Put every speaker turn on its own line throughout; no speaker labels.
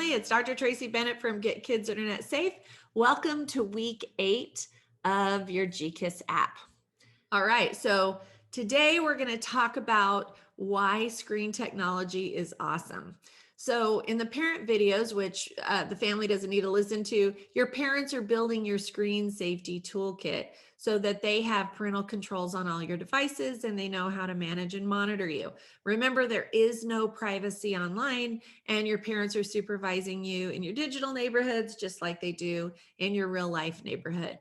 family. It's Dr. Tracy Bennett from Get Kids Internet Safe. Welcome to week 8 of your GKIS app. All right, so today we're going to talk about why screen technology is awesome. So in the parent videos, which the family doesn't need to listen to, your parents are building your screen safety toolkit so that they have parental controls on all your devices and they know how to manage and monitor you. Remember, there is no privacy online, and your parents are supervising you in your digital neighborhoods just like they do in your real life neighborhood.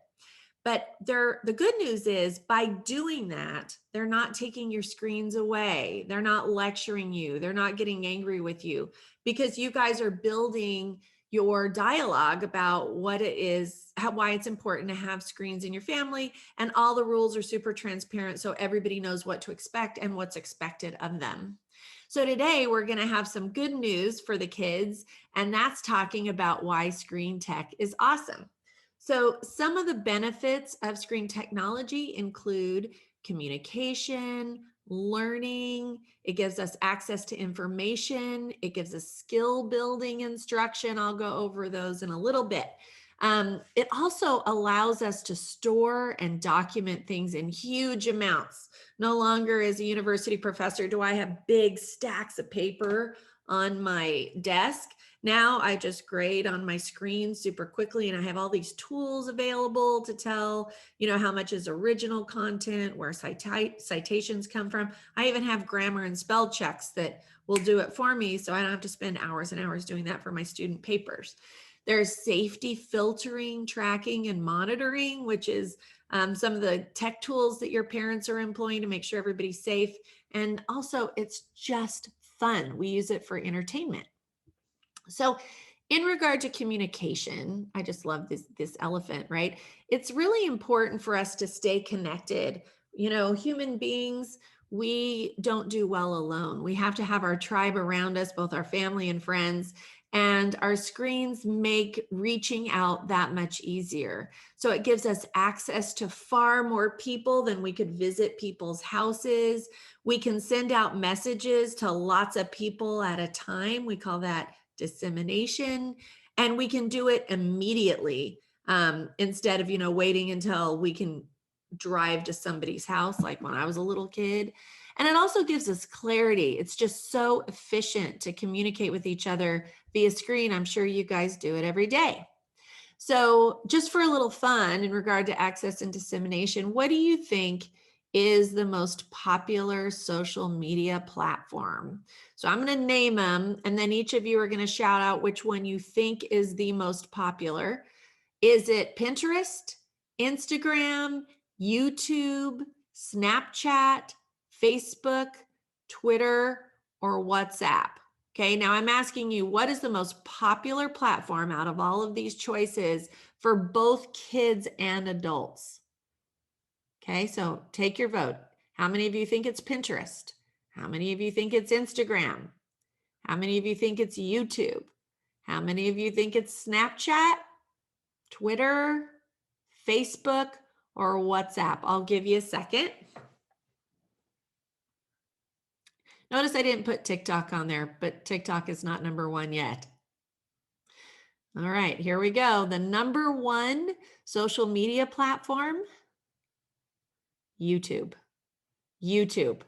But the good news is by doing that, they're not taking your screens away. They're not lecturing you. They're not getting angry with you, because you guys are building your dialogue about what it is, why it's important to have screens in your family, and all the rules are super transparent so everybody knows what to expect and what's expected of them. So today we're going to have some good news for the kids, and that's talking about why screen tech is awesome. So some of the benefits of screen technology include communication, learning. It gives us access to information. It gives us skill building instruction. I'll go over those in a little bit. It also allows us to store and document things in huge amounts. No longer as a university professor do I have big stacks of paper on my desk. Now I just grade on my screen super quickly, and I have all these tools available to tell, how much is original content, where citations come from. I even have grammar and spell checks that will do it for me, so I don't have to spend hours and hours doing that for my student papers. There's safety filtering, tracking, and monitoring, which is some of the tech tools that your parents are employing to make sure everybody's safe. And also, it's just fun. We use it for entertainment. So in regard to communication, I just love this elephant, right? It's really important for us to stay connected. Human beings, we don't do well alone. We have to have our tribe around us, both our family and friends, and our screens make reaching out that much easier. So it gives us access to far more people than we could visit people's houses. We can send out messages to lots of people at a time. We call that dissemination, and we can do it immediately instead of waiting until we can drive to somebody's house like when I was a little kid. And it also gives us clarity. It's just so efficient to communicate with each other via screen. I'm sure you guys do it every day. So just for a little fun in regard to access and dissemination, what do you think is the most popular social media platform? So I'm going to name them, and then each of you are going to shout out which one you think is the most popular. Is it Pinterest, Instagram, YouTube, Snapchat, Facebook, Twitter, or WhatsApp? Okay, now I'm asking you, what is the most popular platform out of all of these choices for both kids and adults? Okay, so take your vote. How many of you think it's Pinterest? How many of you think it's Instagram? How many of you think it's YouTube? How many of you think it's Snapchat, Twitter, Facebook, or WhatsApp? I'll give you a second. Notice I didn't put TikTok on there, but TikTok is not number 1 yet. All right, here we go. The number 1 social media platform, YouTube. YouTube.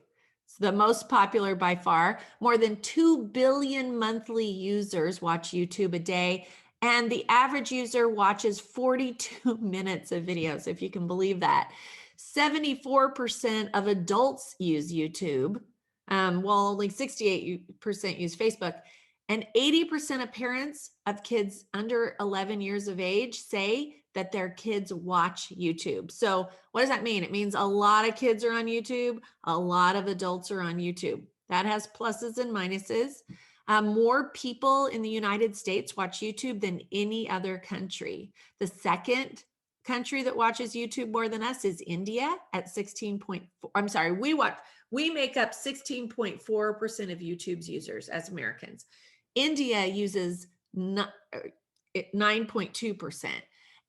It's the most popular by far. More than 2 billion monthly users watch YouTube a day, and the average user watches 42 minutes of videos, if you can believe that. 74% of adults use YouTube, while only 68% use Facebook. And 80% of parents of kids under 11 years of age say that their kids watch YouTube. So what does that mean? It means a lot of kids are on YouTube, a lot of adults are on YouTube. That has pluses and minuses. More people in the United States watch YouTube than any other country. The second country that watches YouTube more than us is India at 16.4. I'm sorry, we make up 16.4% of YouTube's users as Americans. India uses 9.2%,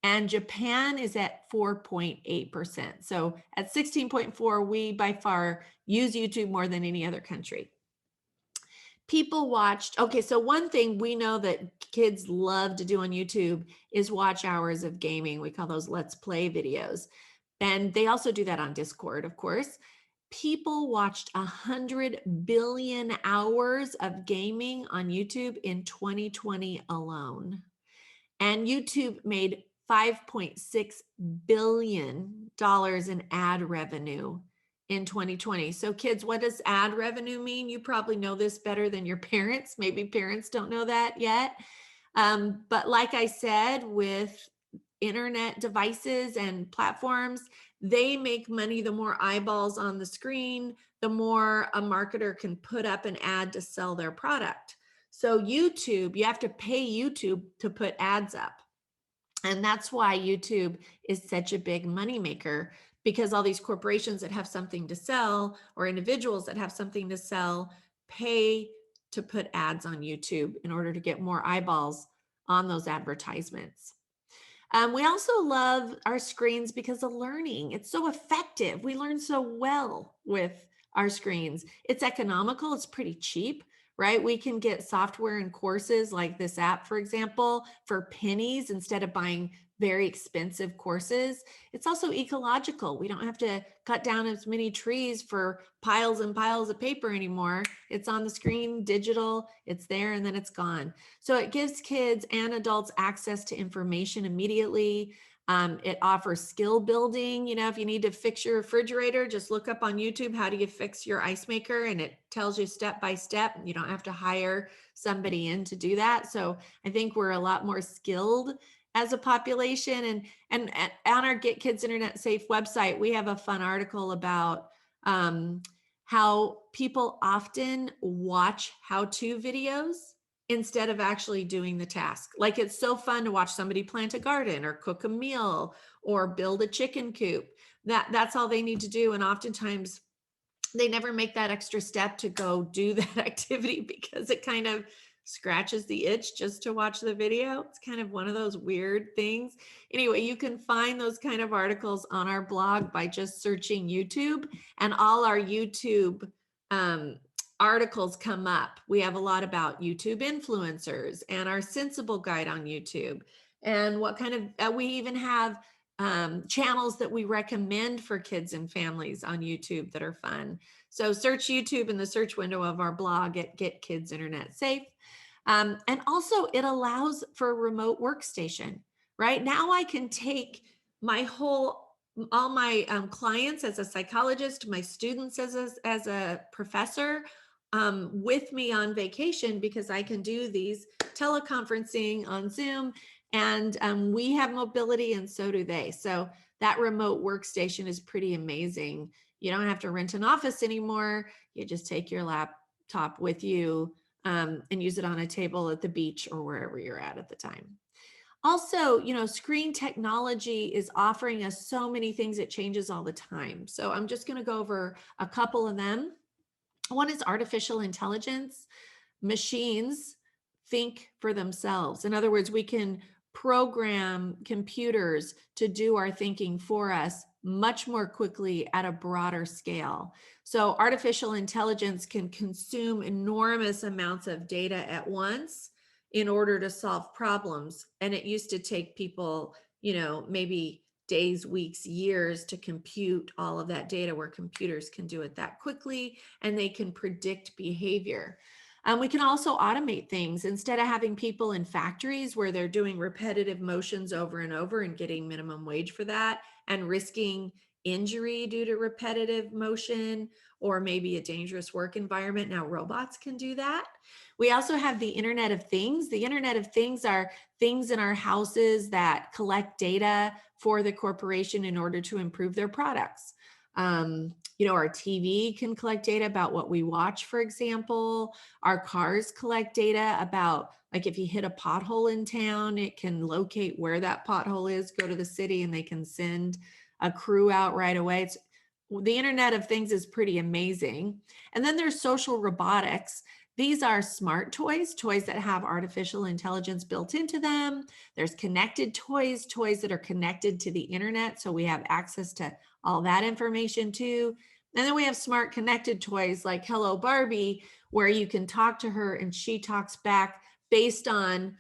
and Japan is at 4.8%. So at 16.4, we by far use YouTube more than any other country. People watched, okay, so one thing we know that kids love to do on YouTube is watch hours of gaming. We call those let's play videos. And they also do that on Discord, of course. People watched 100 billion hours of gaming on YouTube in 2020 alone. And YouTube made $5.6 billion in ad revenue in 2020. So kids, what does ad revenue mean? You probably know this better than your parents. Maybe parents don't know that yet. But like I said, with internet devices and platforms, they make money the more eyeballs on the screen, the more a marketer can put up an ad to sell their product. So YouTube, you have to pay YouTube to put ads up. And that's why YouTube is such a big moneymaker, because all these corporations that have something to sell or individuals that have something to sell pay to put ads on YouTube in order to get more eyeballs on those advertisements. We also love our screens because of learning. It's so effective. We learn so well with our screens. It's economical. It's pretty cheap, right? We can get software and courses like this app, for example, for pennies instead of buying very expensive courses. It's also ecological. We don't have to cut down as many trees for piles and piles of paper anymore. It's on the screen, digital, it's there, and then it's gone. So it gives kids and adults access to information immediately. It offers skill building. You know, if you need to fix your refrigerator, just look up on YouTube, how do you fix your ice maker? And it tells you step by step. You don't have to hire somebody in to do that. So I think we're a lot more skilled as a population. And on our Get Kids Internet Safe website, we have a fun article about how people often watch how-to videos instead of actually doing the task. Like, it's so fun to watch somebody plant a garden or cook a meal or build a chicken coop. That's all they need to do. And oftentimes they never make that extra step to go do that activity because it kind of scratches the itch just to watch the video. It's kind of one of those weird things. Anyway, you can find those kind of articles on our blog by just searching YouTube, and all our YouTube articles come up. We have a lot about YouTube influencers and our Sensible Guide on YouTube, and what kind of, we even have channels that we recommend for kids and families on YouTube that are fun. So search YouTube in the search window of our blog at Get Kids Internet Safe. And also it allows for a remote workstation. Right now I can take all my clients as a psychologist, my students as a professor, with me on vacation, because I can do these teleconferencing on Zoom, and we have mobility and so do they. So that remote workstation is pretty amazing. You don't have to rent an office anymore. You just take your laptop with you and use it on a table at the beach or wherever you're at the time. Also, you know, screen technology is offering us so many things. It changes all the time. So I'm just going to go over a couple of them. One is artificial intelligence. Machines think for themselves. In other words, we can program computers to do our thinking for us much more quickly at a broader scale. So artificial intelligence can consume enormous amounts of data at once in order to solve problems. And it used to take people, you know, maybe days, weeks, years to compute all of that data, where computers can do it that quickly, and they can predict behavior. We can also automate things. Instead of having people in factories where they're doing repetitive motions over and over and getting minimum wage for that and risking injury due to repetitive motion or maybe a dangerous work environment, now robots can do that. We also have the Internet of Things. The Internet of Things are things in our houses that collect data for the corporation in order to improve their products. You know, our TV can collect data about what we watch, for example. Our cars collect data about, like, if you hit a pothole in town, it can locate where that pothole is, go to the city, and they can send a crew out right away. The Internet of Things is pretty amazing. And then there's social robotics. These are smart toys, toys that have artificial intelligence built into them. There's connected toys, toys that are connected to the internet, so we have access to all that information too. And then we have smart connected toys like Hello Barbie, where you can talk to her and she talks back based on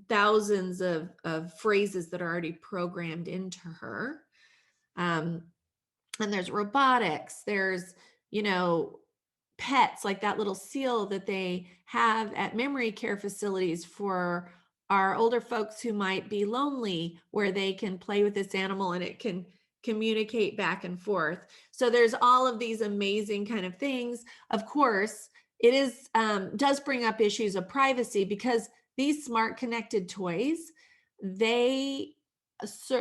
thousands of phrases that are already programmed into her. And there's robotics, there's, pets like that little seal that they have at memory care facilities for our older folks who might be lonely, where they can play with this animal and it can communicate back and forth. So there's all of these amazing kind of things. Of course, it is does bring up issues of privacy, because these smart connected toys, they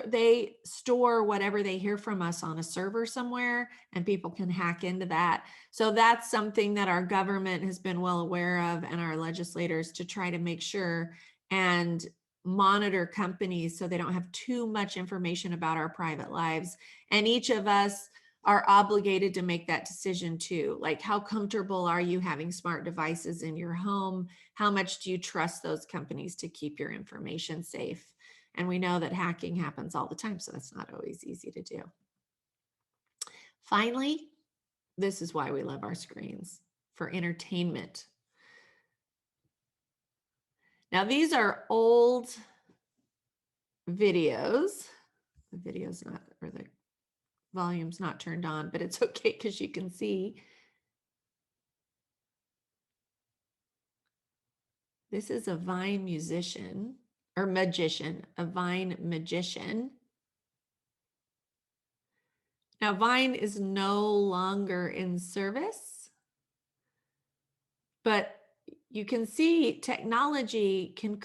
they store whatever they hear from us on a server somewhere, and people can hack into that. So that's something that our government has been well aware of, and our legislators, to try to make sure and monitor companies so they don't have too much information about our private lives. And each of us are obligated to make that decision too. Like, how comfortable are you having smart devices in your home? How much do you trust those companies to keep your information safe? And we know that hacking happens all the time, so that's not always easy to do. Finally, this is why we love our screens: for entertainment. Now, these are old videos. The video's not, or the volume's not turned on, but it's okay because you can see. This is a Vine musician, or magician, a Vine magician. Now, Vine is no longer in service, but you can see technology can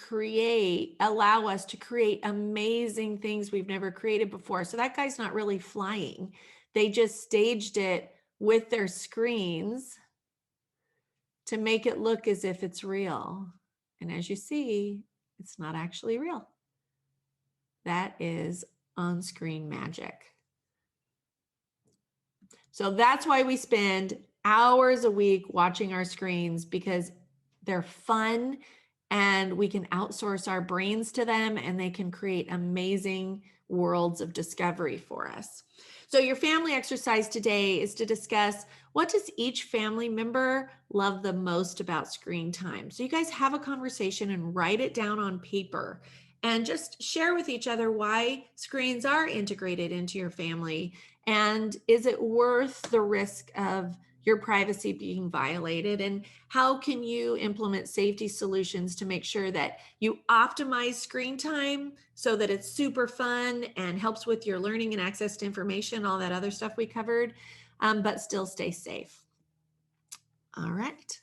allow us to create amazing things we've never created before. So that guy's not really flying. They just staged it with their screens to make it look as if it's real. And as you see, it's not actually real. That is on-screen magic. So that's why we spend hours a week watching our screens, because they're fun and we can outsource our brains to them, and they can create amazing worlds of discovery for us. So your family exercise today is to discuss, what does each family member love the most about screen time? So you guys have a conversation and write it down on paper, and just share with each other why screens are integrated into your family, and is it worth the risk of your privacy being violated, and how can you implement safety solutions to make sure that you optimize screen time so that it's super fun and helps with your learning and access to information, all that other stuff we covered, but still stay safe. All right.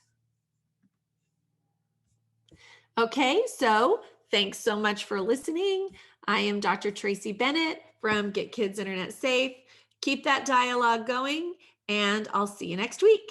Okay, so thanks so much for listening. I am Dr. Tracy Bennett from Get Kids Internet Safe. Keep that dialogue going, and I'll see you next week.